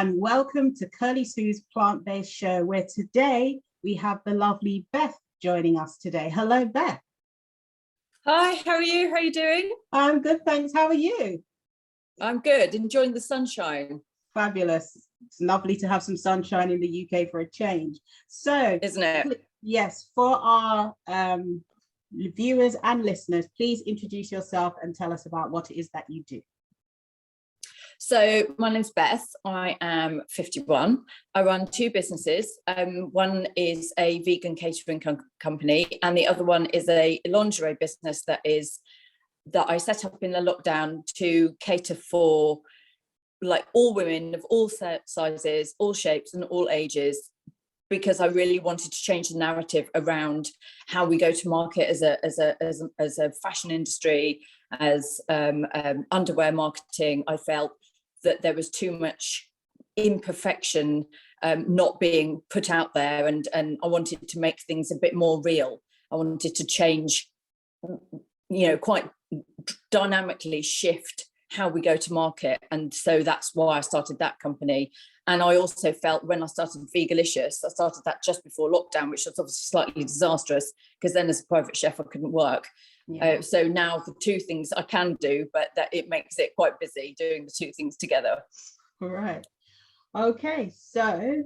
and welcome to Kirly-Sue's plant-based show, where today we have the lovely Beth joining us today. Hello, Beth. Hi, how are you? How are you doing? I'm good, thanks. How are you? I'm good, enjoying the sunshine. Fabulous. It's lovely to have some sunshine in the UK for a change. So, isn't it? Yes, for our viewers and listeners, please introduce yourself and tell us about what it is that you do. So my name's Beth. I am 51. I run two businesses. One is a vegan catering company, and the other one is a lingerie business that I set up in the lockdown to cater for like all women of all sizes, all shapes, and all ages, because I really wanted to change the narrative around how we go to market as a fashion industry, as underwear marketing. I felt that there was too much imperfection not being put out there, and I wanted to make things a bit more real. I wanted to change, quite dynamically shift how we go to market, and so that's why I started that company. And I also felt when I started Vegalicious, I started that just before lockdown, which was obviously slightly disastrous because then as a private chef I couldn't work. Yeah. So now the two things I can do, but that it makes it quite busy doing the two things together. All right. Okay, so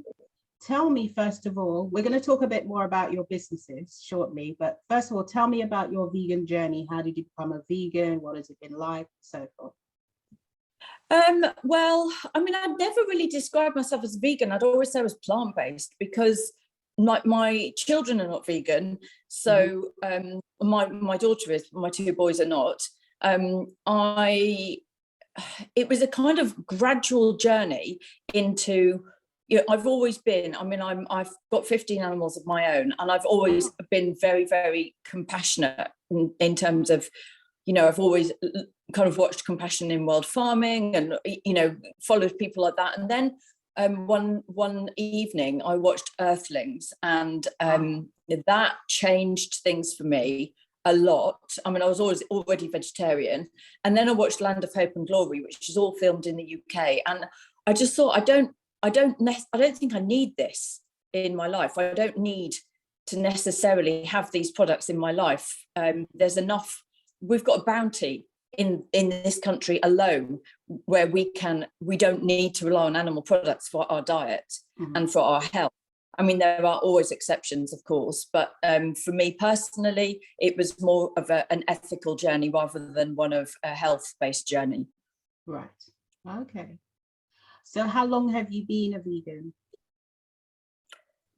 tell me, first of all, we're going to talk a bit more about your businesses shortly, but first of all, tell me about your vegan journey. How did you become a vegan? What has it been like? So forth. Well, I mean, I'd never really described myself as vegan. I'd always say I was plant-based because my children are not vegan. So my daughter is, my two boys are not. It was a kind of gradual journey into, I've always been, I've got 15 animals of my own, and I've always been very, very compassionate in terms of, I've always kind of watched Compassion in World Farming and, followed people like that. And then one evening I watched Earthlings, and that changed things for me a lot. I mean, I was already vegetarian. And then I watched Land of Hope and Glory, which is all filmed in the UK. And I just thought, I don't think I need this in my life. I don't need to necessarily have these products in my life. There's enough. We've got a bounty in this country alone where we don't need to rely on animal products for our diet and for our health. I mean, there are always exceptions, of course, but for me personally, it was more of an ethical journey rather than one of a health-based journey. Right. Okay. So how long have you been a vegan?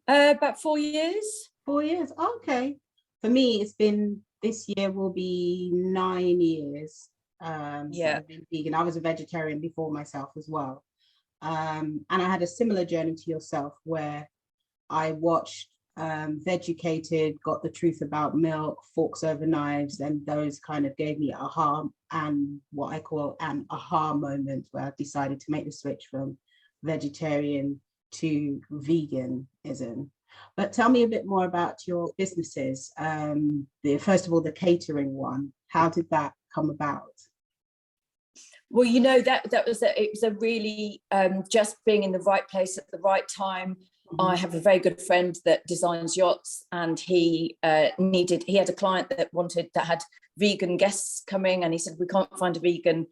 About 4 years. 4 years. Okay. For me, this year will be 9 years. Yeah. I've been vegan. I was a vegetarian before myself as well. And I had a similar journey to yourself where I watched Vegucated, got the truth about milk, forks over knives, and those kind of gave me aha, and what I call an aha moment where I decided to make the switch from vegetarian to veganism. But tell me a bit more about your businesses. First of all, the catering one. How did that come about? Well, it was a really just being in the right place at the right time. I have a very good friend that designs yachts, and he had a client that had vegan guests coming, and he said, we can't find a vegan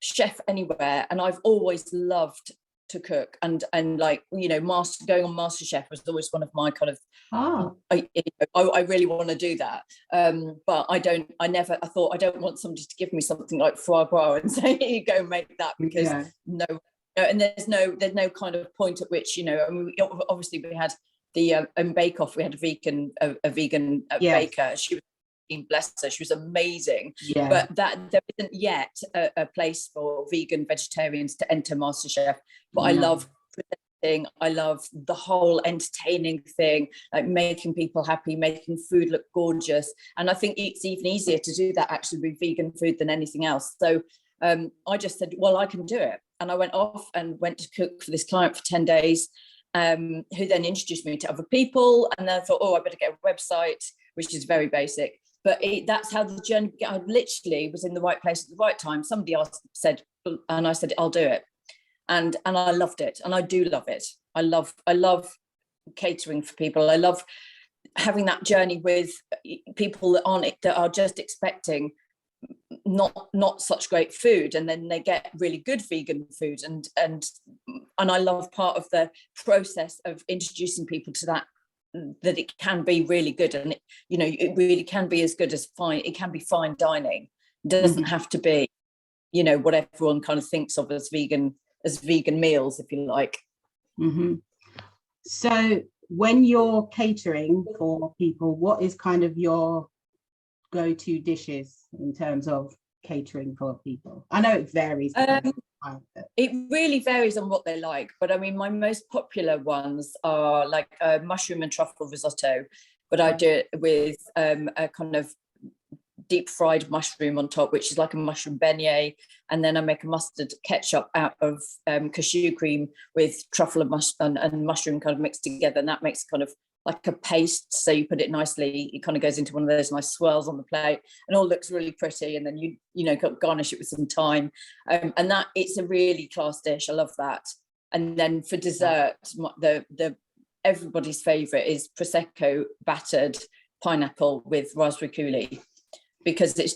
chef anywhere. And I've always loved to cook, and like, going on MasterChef was always one of my kind of I really want to do that, but I thought I don't want somebody to give me something like foie gras and say, here you go, make that, because no, and there's no kind of point at which, obviously we had the Bake Off, we had a vegan baker. She was, bless her, she was amazing. But that there isn't yet a place for vegan vegetarians to enter MasterChef. But I love presenting, I love the whole entertaining thing, like making people happy, making food look gorgeous. And I think it's even easier to do that actually with vegan food than anything else. So I just said, well, I can do it. And I went off and went to cook for this client for 10 days, who then introduced me to other people. And then I thought, I better get a website, which is very basic. But that's how the journey began. I literally was in the right place at the right time. Somebody else said, and I said, I'll do it. and I loved it, and I do love it. I love catering for people. I love having that journey with people that are just expecting not such great food, and then they get really good vegan food, and I love part of the process of introducing people to that it can be really good, and it really can be as good as fine. It can be fine dining. It doesn't have to be what everyone kind of thinks of as vegan meals, if you like. So when you're catering for people, what is kind of your go-to dishes in terms of catering for people? I know it varies. It really varies on what they like, but I mean, my most popular ones are like a mushroom and truffle risotto, but I do it with a kind of deep fried mushroom on top, which is like a mushroom beignet, and then I make a mustard ketchup out of cashew cream with truffle and mushroom kind of mixed together, and that makes kind of like a paste. So you put it nicely, it kind of goes into one of those nice swirls on the plate, and all looks really pretty, and then you garnish it with some thyme, and that it's a really class dish. I love that. And then for dessert, the everybody's favorite is Prosecco battered pineapple with raspberry coulis, because it's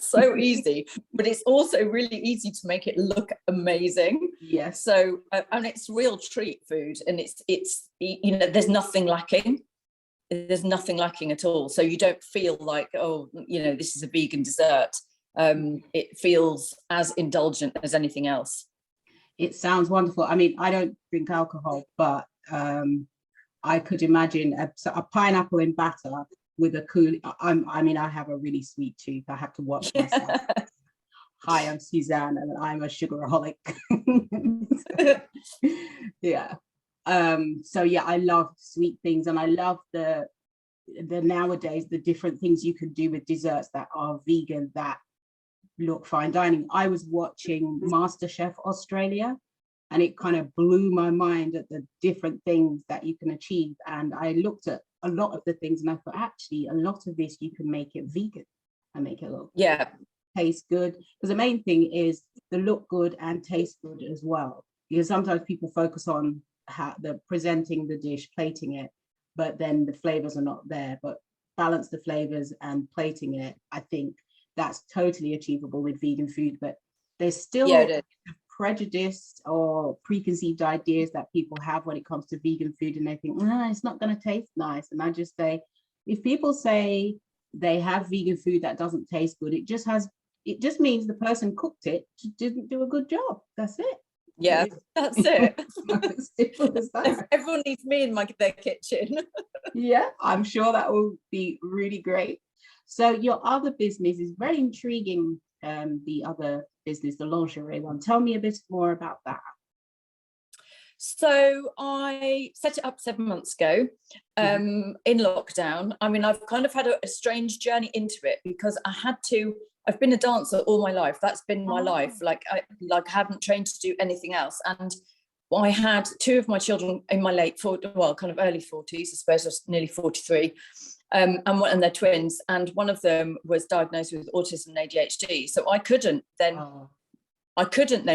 so easy, but it's also really easy to make it look amazing. Yes. So and it's real treat food, and it's there's nothing lacking. There's nothing lacking at all. So you don't feel like, oh, this is a vegan dessert. It feels as indulgent as anything else. It sounds wonderful. I mean, I don't drink alcohol, but I could imagine a pineapple in batter with a coulis. I have a really sweet tooth. I have to watch myself. Hi, I'm Suzanne, and I'm a sugaraholic. Yeah. So yeah, I love sweet things, and I love the nowadays the different things you can do with desserts that are vegan that look fine dining. I was watching MasterChef Australia, and it kind of blew my mind at the different things that you can achieve. And I looked at a lot of the things, and I thought, actually, a lot of this you can make it vegan and make it look taste good. Because the main thing is the look good and taste good as well. Because sometimes people focus on how the presenting the dish, plating it, but then the flavors are not there. But balance the flavors and plating it, I think that's totally achievable with vegan food. But there's still prejudice or preconceived ideas that people have when it comes to vegan food, and they think, it's not going to taste nice. And I just say, if people say they have vegan food that doesn't taste good, it just means the person cooked it, didn't do a good job. That's it. Yeah, that's it. Simple as that. Everyone needs me in their kitchen. Yeah, I'm sure that will be really great. So your other business is very intriguing. The other business, the lingerie one. Tell me a bit more about that. So I set it up 7 months ago in lockdown. I mean, I've kind of had a strange journey into it, because I've been a dancer all my life. That's been my life. Like I haven't trained to do anything else. And I had 2 of my children in my late 40s, well, kind of early 40s, I suppose I was nearly 43. And they're twins, and one of them was diagnosed with autism and ADHD. So I couldn't then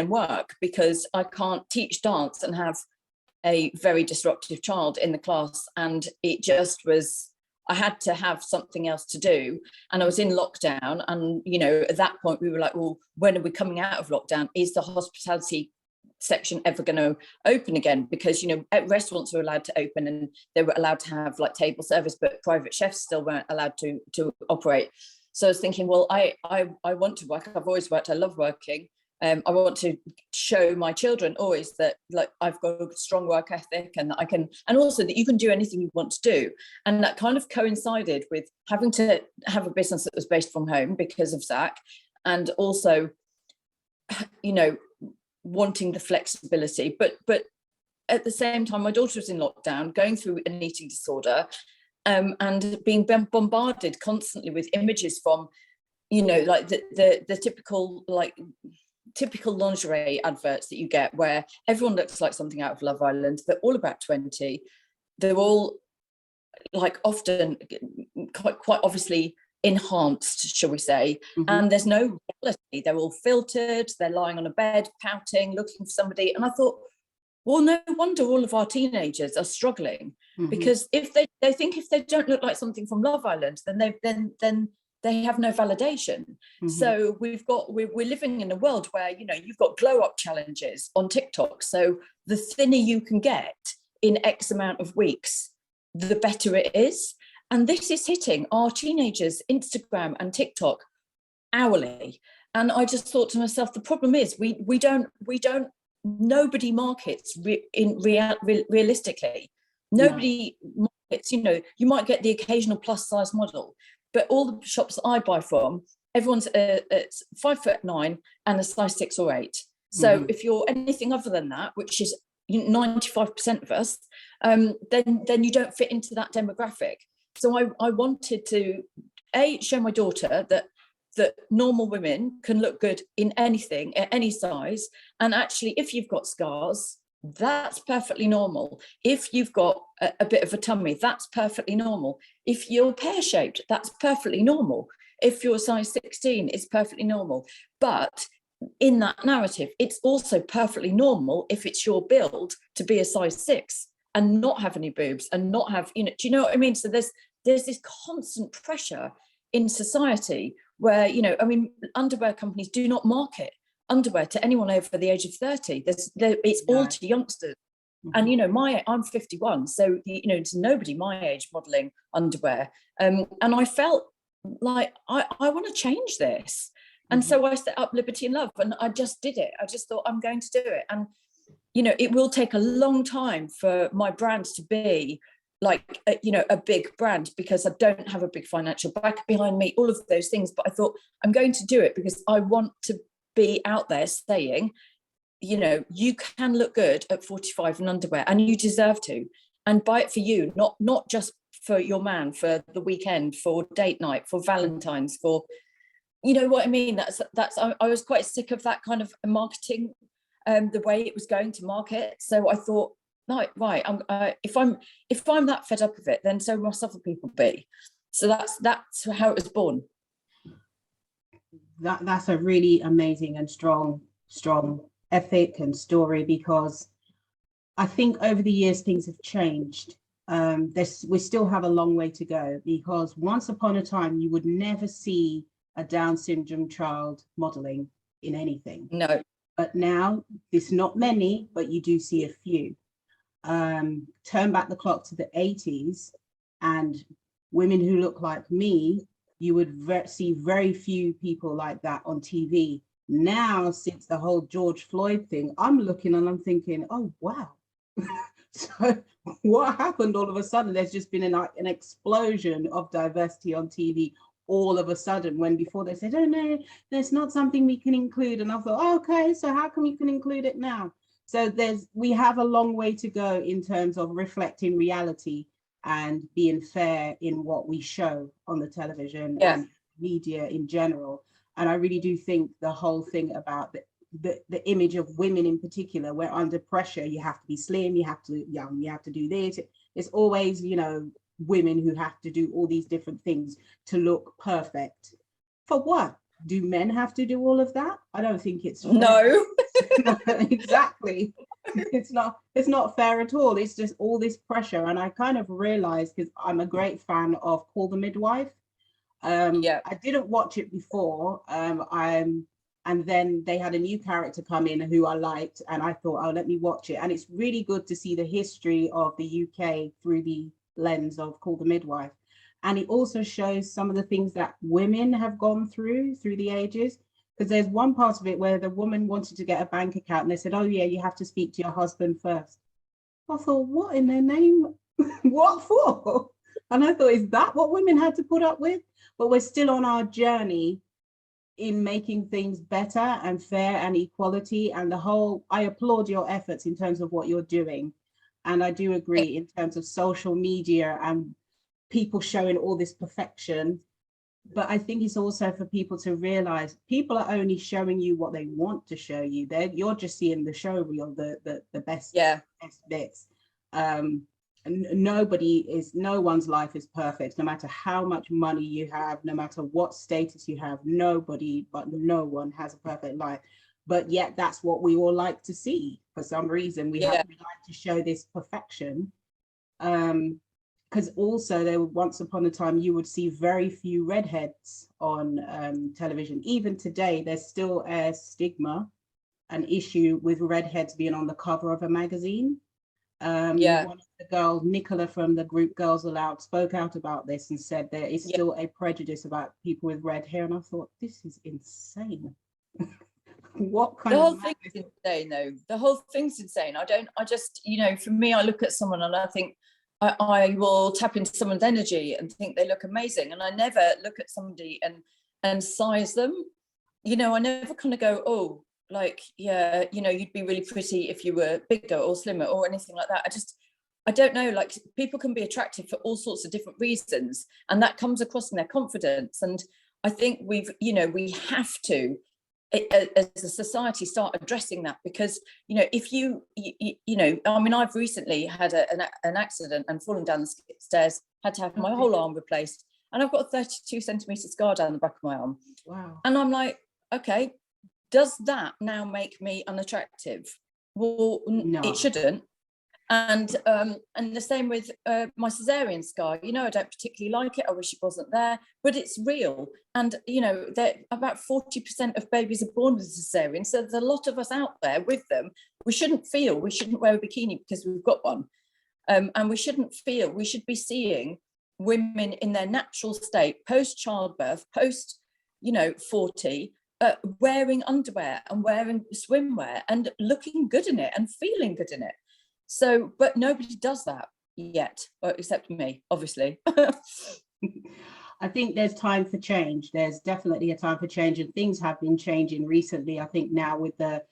work, because I can't teach dance and have a very disruptive child in the class. And it just was, I had to have something else to do. And I was in lockdown, and at that point we were like, well, when are we coming out of lockdown? Is the hospitality section ever going to open again? Because restaurants were allowed to open, and they were allowed to have like table service, but private chefs still weren't allowed to operate. So I was thinking, well, I want to work. I've always worked. I love working. I want to show my children always that like I've got a strong work ethic, and that I can, and also that you can do anything you want to do. And that kind of coincided with having to have a business that was based from home because of Zach, and also wanting the flexibility, but at the same time my daughter was in lockdown, going through an eating disorder, and being bombarded constantly with images from like the typical lingerie adverts that you get, where everyone looks like something out of Love Island. They're all about 20. They're all like often quite obviously enhanced, shall we say, and there's no reality. They're all filtered, they're lying on a bed, pouting, looking for somebody. And I thought, well, no wonder all of our teenagers are struggling, because if they think if they don't look like something from Love Island, then they have no validation. So we're living in a world where, you know, you've got glow up challenges on TikTok. So the thinner you can get in X amount of weeks, the better it is. And this is hitting our teenagers' Instagram and TikTok hourly. And I just thought to myself, the problem is we don't nobody markets realistically. Nobody markets, you know, you might get the occasional plus size model, but all the shops that I buy from, everyone's 5'9" and a size 6 or 8. So if you're anything other than that, which is 95% of us, then you don't fit into that demographic. So I wanted to show my daughter that normal women can look good in anything, at any size. And actually, if you've got scars, that's perfectly normal. If you've got a bit of a tummy, that's perfectly normal. If you're pear-shaped, that's perfectly normal. If you're size 16, it's perfectly normal. But in that narrative, it's also perfectly normal if it's your build to be a size 6 and not have any boobs and not have, you know, do you know what I mean? So there's this constant pressure in society where, you know, I mean, underwear companies do not market underwear to anyone over the age of 30. It's all to youngsters. And, you know, I'm 51, so, you know, it's nobody my age modeling underwear. And I felt like I want to change this. And so I set up Liberty and Love, and I just did it. I just thought, I'm going to do it. And, you know, it will take a long time for my brand to be like, you know, a big brand, because I don't have a big financial back behind me, all of those things. But I thought, I'm going to do it because I want to be out there saying, you know, you can look good at 45 in underwear, and you deserve to, and buy it for you, not just for your man, for the weekend, for date night, for Valentine's, for, you know what I mean? I was quite sick of that kind of marketing, the way it was going to market. So I thought, right, if I'm that fed up of it, then so must other people be. So that's how it was born. That's a really amazing and strong ethic and story, because I think over the years things have changed. We still have a long way to go, because once upon a time you would never see a Down syndrome child modeling in anything. No. But now there's not many, but you do see a few. Turn back the clock to the 80s, and women who look like me, you would see very few people like that on TV. Now, since the whole George Floyd thing, I'm looking and I'm thinking, oh, wow. So what happened all of a sudden? There's just been an explosion of diversity on TV all of a sudden, when before they said, oh, no, there's not something we can include. And I thought, oh, okay, so how come you can include it now? So we have a long way to go in terms of reflecting reality and being fair in what we show on the television and media in general. And I really do think the whole thing about the image of women in particular, we're under pressure. You have to be slim, you have to do this. It's always, you know, women who have to do all these different things to look perfect. For what? Do men have to do all of that? I don't think it's fair. No. Exactly. It's not fair at all. It's just all this pressure. And I kind of realized, because I'm a great fan of Call the Midwife. I didn't watch it before. And then they had a new character come in who I liked, and I thought, oh, let me watch it. And it's really good to see the history of the UK through the lens of Call the Midwife. And it also shows some of the things that women have gone through the ages. Because there's one part of it where the woman wanted to get a bank account, and they said, oh yeah, you have to speak to your husband first. I thought, what in their name? What for? And I thought, is that what women had to put up with? But we're still on our journey in making things better and fair and equality. And I applaud your efforts in terms of what you're doing. And I do agree in terms of social media and people showing all this perfection. But I think it's also for people to realize people are only showing you what they want to show you. You're just seeing the show reel, the best bits. no one's life is perfect, no matter how much money you have, no matter what status you have. No one has a perfect life, but yet that's what we all like to see. For some reason we like to show this perfection, because also there once upon a time you would see very few redheads on television. Even today there's still a stigma, an issue with redheads being on the cover of a magazine. One of the girls, Nicola from the group Girls Aloud, spoke out about this and said there is still a prejudice about people with red hair. And I thought, this is insane. What kind the whole of thing's insane though. The whole thing's insane. I just, for me, I look at someone and I think I will tap into someone's energy and think they look amazing. And I never look at somebody and size them. I never kind of go, oh, like, yeah, you'd be really pretty if you were bigger or slimmer or anything like that. I don't know, like, people can be attractive for all sorts of different reasons, and that comes across in their confidence. And I think we have to, as a society, start addressing that, because if I've recently had an accident and fallen down the stairs, had to have my whole arm replaced, and I've got a 32 centimeter scar down the back of my arm. Wow. And I'm like, okay, does that now make me unattractive? Well, no. It shouldn't. And the same with my cesarean scar. I don't particularly like it. I wish it wasn't there, but it's real. And that about 40% of babies are born with a cesarean, so there's a lot of us out there with them. We shouldn't wear a bikini because we've got one, and we shouldn't feel. We should be seeing women in their natural state, post childbirth, post 40. Wearing underwear and wearing swimwear and looking good in it and feeling good in it. So, but nobody does that yet, except me, obviously. I think there's time for change. There's definitely a time for change, and things have been changing recently. I think now with the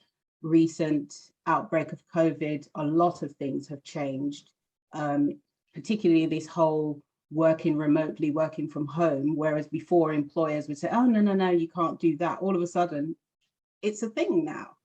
recent outbreak of COVID, a lot of things have changed, particularly this whole working remotely, working from home, whereas before employers would say, oh, no, you can't do that. All of a sudden, it's a thing now.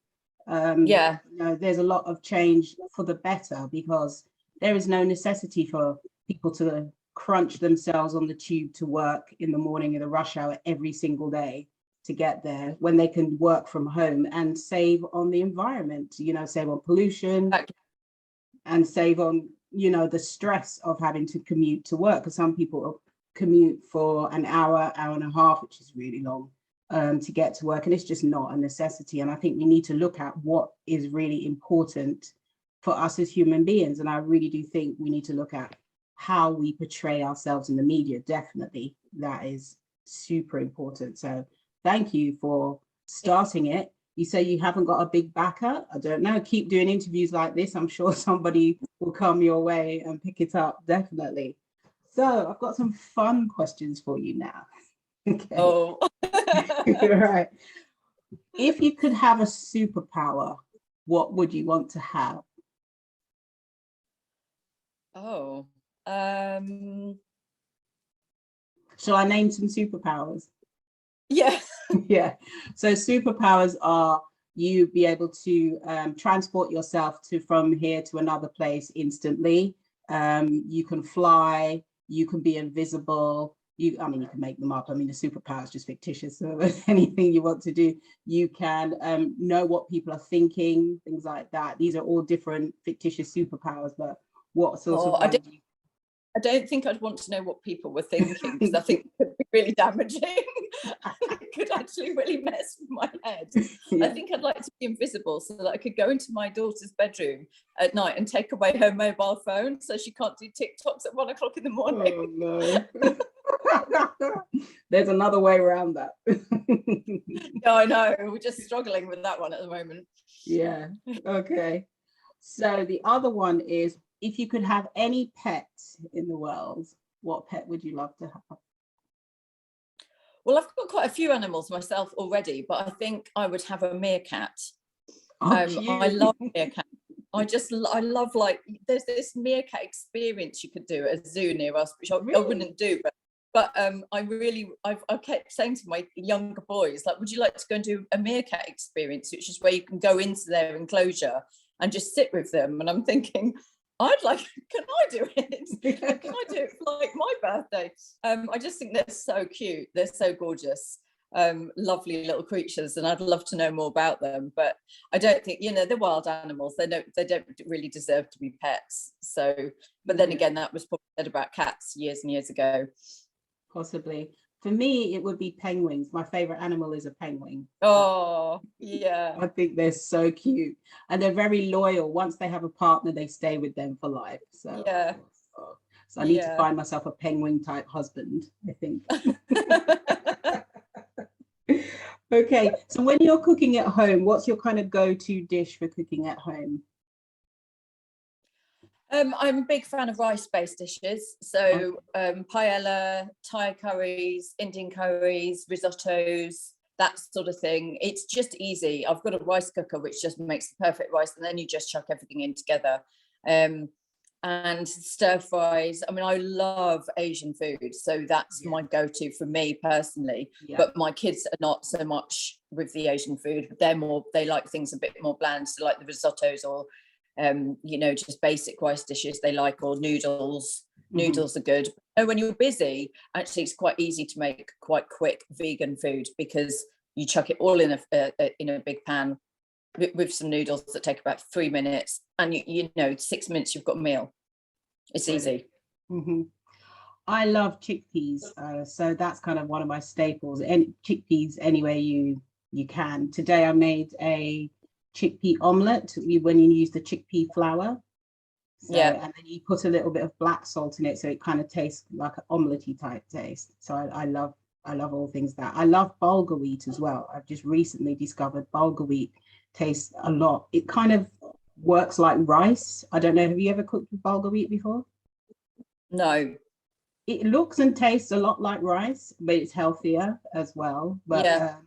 There's a lot of change for the better, because there is no necessity for people to crunch themselves on the tube to work in the morning in the rush hour every single day to get there, when they can work from home and save on the environment, save on pollution and save on the stress of having to commute to work, because some people commute for an hour and a half, which is really long, to get to work, and it's just not a necessity. And I think we need to look at what is really important for us as human beings, and I really do think we need to look at how we portray ourselves in the media. Definitely, that is super important. So thank you for starting it. You say you haven't got a big backer. I don't know. Keep doing interviews like this. I'm sure somebody will come your way and pick it up. Definitely. So I've got some fun questions for you now. Okay. Oh. Right. If you could have a superpower, what would you want to have? Oh. Shall I name some superpowers? Yeah. Yeah. So superpowers are you be able to transport yourself from here to another place instantly. You can fly, you can be invisible. You can make them up. The superpower is just fictitious. So anything you want to do, you can know what people are thinking, things like that. These are all different fictitious superpowers, but what sort of... I don't think I'd want to know what people were thinking, because I think it could be really damaging. It could actually really mess with my head. Yeah. I think I'd like to be invisible so that I could go into my daughter's bedroom at night and take away her mobile phone so she can't do TikToks at 1 o'clock in the morning. Oh, no. There's another way around that. No, I know. We're just struggling with that one at the moment. Yeah. Okay. So the other one is, if you could have any pet in the world, what pet would you love to have? Well, I've got quite a few animals myself already, but I think I would have a meerkat. I love meerkat. I love, like, there's this meerkat experience you could do at a zoo near us, which I wouldn't do, but I kept saying to my younger boys, like, would you like to go and do a meerkat experience, which is where you can go into their enclosure and just sit with them? And I'm thinking, I'd like, can I do it? Can I do it for like my birthday? I just think they're so cute. They're so gorgeous. Lovely little creatures, and I'd love to know more about them, but I don't think, they're wild animals. They don't really deserve to be pets. So, but then again, that was probably said about cats years and years ago. Possibly. For me, it would be penguins. My favorite animal is a penguin. Oh, yeah. I think they're so cute, and they're very loyal. Once they have a partner, they stay with them for life. So yeah. So I need to find myself a penguin type husband, I think. Okay, so when you're cooking at home, what's your kind of go-to dish for cooking at home? I'm a big fan of rice-based dishes. So paella, Thai curries, Indian curries, risottos, that sort of thing. It's just easy. I've got a rice cooker, which just makes the perfect rice, and then you just chuck everything in together. And stir fries. I mean, I love Asian food, so that's my go-to for me personally. But my kids are not so much with the Asian food. They like things a bit more bland, so like the risottos or just basic rice dishes they like, or noodles. Noodles are good. But when you're busy, actually it's quite easy to make quite quick vegan food, because you chuck it all in a big pan with some noodles that take about 3 minutes, and 6 minutes you've got a meal. It's easy. I love chickpeas, so that's kind of one of my staples. And chickpeas anywhere you can. Today I made a chickpea omelette when you use the chickpea flour. So, and then you put a little bit of black salt in it, so it kind of tastes like an omelette type taste. So I love all things that. I love bulgur wheat as well. I've just recently discovered bulgur wheat tastes a lot. It kind of works like rice. I don't know, have you ever cooked with bulgur wheat before? No. It looks and tastes a lot like rice, but it's healthier as well. But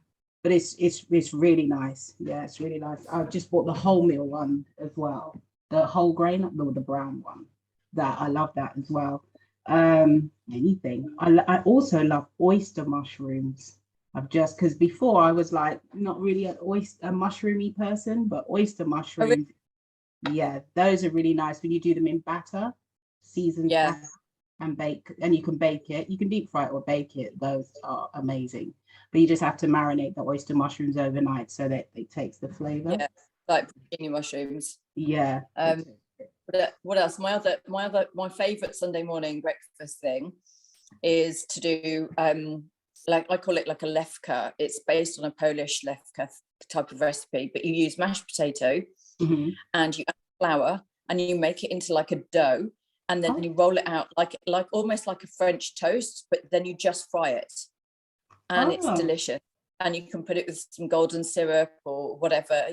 but it's really nice. Yeah, it's really nice. I just bought the wholemeal one as well, the whole grain, the brown one. That I love that as well. Anything. I also love oyster mushrooms. Because before I was like not really a mushroomy person, but oyster mushrooms, those are really nice when you do them in batter, seasoned batter, and bake. And you can bake it. You can deep fry it or bake it. Those are amazing. But you just have to marinate the oyster mushrooms overnight so that it takes the flavor. Yeah, like zucchini mushrooms. Yeah. What else? My favorite Sunday morning breakfast thing is to do like I call it like a lewka. It's based on a Polish lewka type of recipe, but you use mashed potato and you add flour and you make it into like a dough, and then you roll it out like almost like a French toast, but then you just fry it, and it's delicious. And you can put it with some golden syrup or whatever,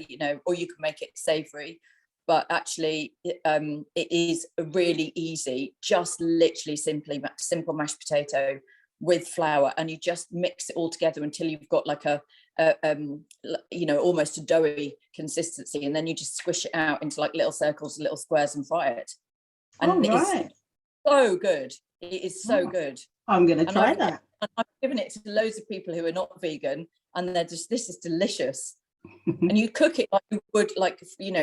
or you can make it savory. But actually, it is really easy. Just literally simple mashed potato with flour, and you just mix it all together until you've got like a almost a doughy consistency, and then you just squish it out into like little circles, little squares, and fry it. And it's so good. It is so good. I'm gonna try that. I've given it to loads of people who are not vegan, and they're just, this is delicious. And you cook it like you would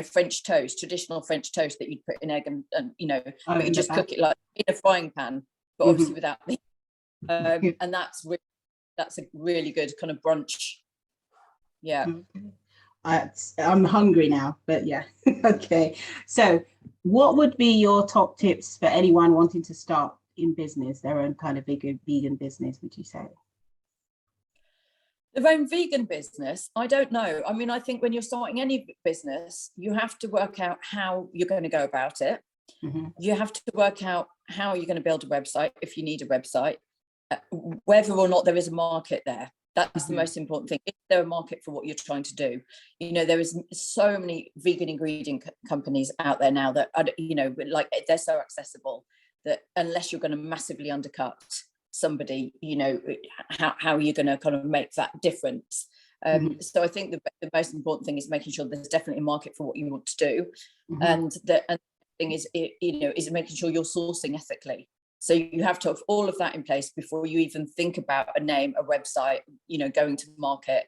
French toast, traditional French toast that you'd put in egg and but you just cook it like in a frying pan, but obviously without the and that's a really good kind of brunch. I'm hungry now, but yeah. Okay, so what would be your top tips for anyone wanting to start in business, their own kind of vegan business, would you say? Their own vegan business? I don't know. I mean, I think when you're starting any business, you have to work out how you're going to go about it. You have to work out how you're going to build a website, if you need a website, whether or not there is a market there. That's the most important thing. Is there a market for what you're trying to do? There is so many vegan ingredient companies out there now that, like, they're so accessible that unless you're going to massively undercut somebody, how are you going to kind of make that difference? So I think the most important thing is making sure there's definitely a market for what you want to do. And the thing is, is making sure you're sourcing ethically. So you have to have all of that in place before you even think about a name, a website, going to market.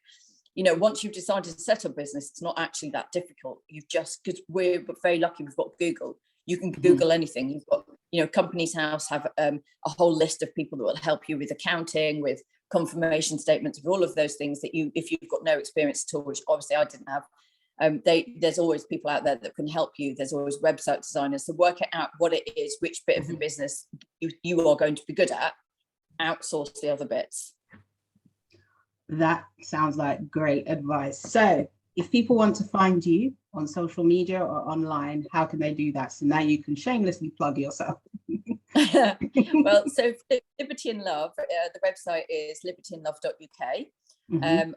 Once you've decided to set up business, it's not actually that difficult. Because we're very lucky, we've got Google. You can Google anything. You've got, Companies House have a whole list of people that will help you with accounting, with confirmation statements, with all of those things that if you've got no experience at all, which obviously I didn't have. There's always people out there that can help you. There's always website designers. So work out what it is, which bit of the business you are going to be good at, outsource the other bits. That sounds like great advice. So if people want to find you on social media or online, how can they do that? So now you can shamelessly plug yourself. Well, so Liberty and Love, the website is libertyandlove.uk.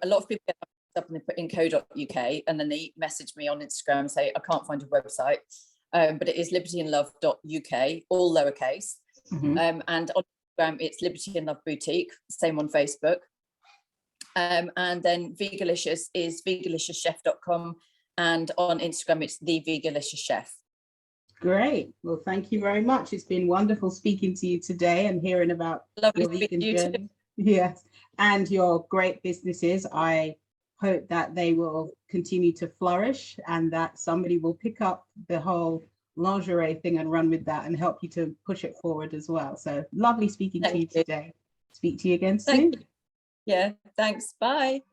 A lot of people get up and they put in co.uk and then they message me on Instagram and say, I can't find a website. But it is libertyandlove.uk, all lowercase. And on Instagram, it's Liberty and Love Boutique, same on Facebook. And then Vegalicious is vegaliciouschef.com, and on Instagram it's the Vegalicious Chef. Great. Well, thank you very much. It's been wonderful speaking to you today and hearing about your vegan journey. Yes, and your great businesses. I hope that they will continue to flourish and that somebody will pick up the whole lingerie thing and run with that and help you to push it forward as well. So lovely speaking to you today. Speak to you again soon. Yeah, thanks. Bye.